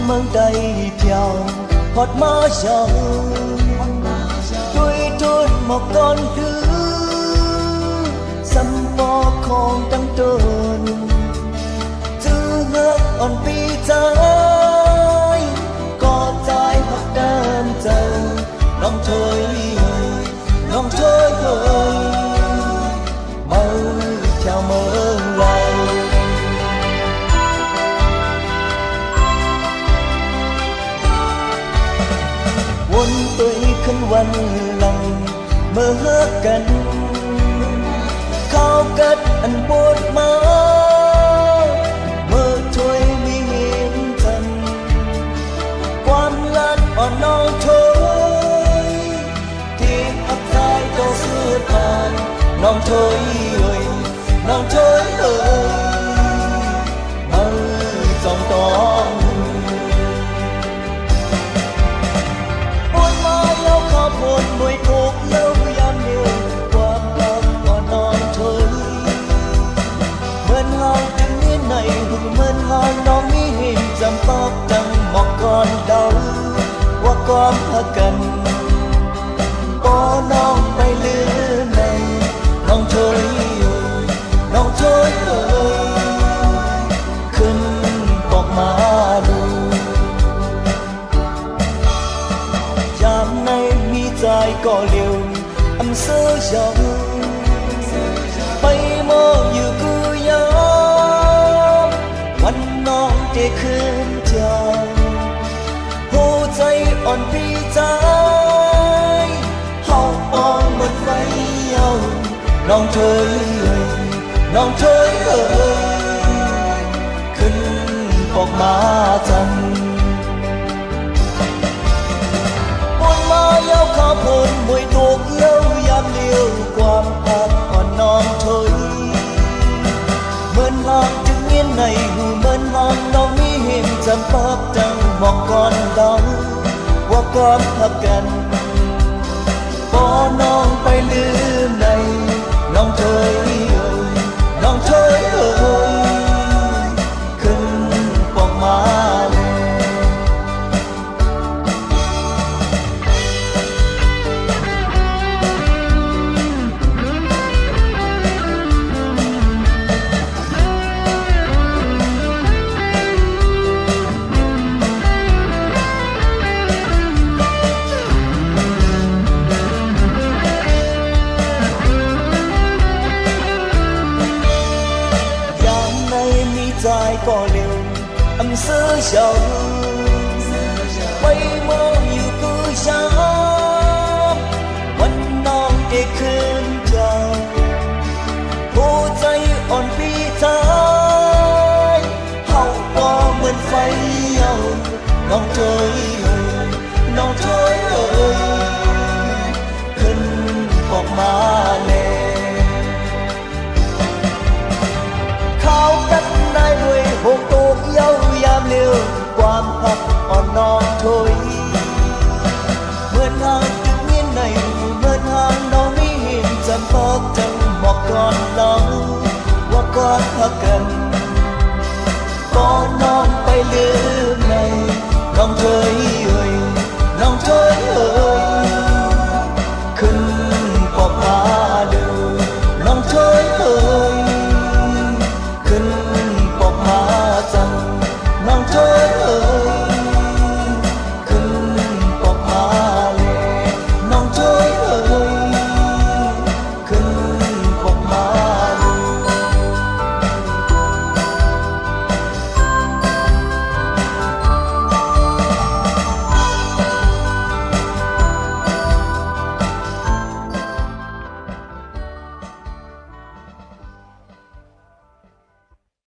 เมืองใดเพียวฮอดมาเช้าด้วยทุนหมอกก่อนคือสัมปอของตั้งต้นจื้อเงือกอ่อนปีใจก็ใจหักเดิมเจ้าน้องเธยน้องเธยเอ่ยเมาแถวเมืองเราวนตัวขึ้นวันหลังเมื่อกันข้าวกัดอันปวดมาเมื่อช่วยมีเห็นกันความลัดอ่อนน้องเธยที่อับใจต้องเสื่อผ่านน้องเธยเอ่ยน้องเธยเอ่ยมือจองต้องบนมวยถูกเล่ายามเดียวความรักอ่อนน้องเธอเหมือนห่างถึงนี้ในหูเหมือนห่างน้องมีเห็นจำปากจังหมอกก่อนเดาว่าความหักกันก็น้องไปลืมในน้องเธอน้องเธอขึ้นบอกมาดูยามในใจก็เร็วอำเสื้อเยาไปมองอยู่กูยามวันน้องได้คืนเจ้าหัวใจอ่อนปีใจเฮาปองหมดไฟเอาน้องเธอน้องเธอขึ้นบอกมาจันเย้าข้าพนมวยถูกเล่ายามเลี้ยวความหักอ่อนน้องเธยเหมือนห่างจึงเงียนในหูเหมือนห่างน้องมีเห็นจำปากจังหมอกก่อนเดาว่าความหักกันบ่น้องไปลืมในน้องเธยน้องเธยขึ้นปอกมาใจก็เร็วอำเสื้อเฉาไปมองอยู่กูช้ำวันน้องได้คืนเจ้าหัวใจอ่อนปีใจเฮาว่าเหมือนไฟเอาน้องเธยน้องเธยขึ้นบอกมาเลยเขากัดได้ด้วยหกตกเย้ายามเลี้ยวความหักอ่อนน้องเธยเหมือนห่างจึงเงียนในเหมือนห่างน้องไม่เห็นจำปากจังหมอกก่อนเล่าว่าก่อนหักกันก็น้องไปลืม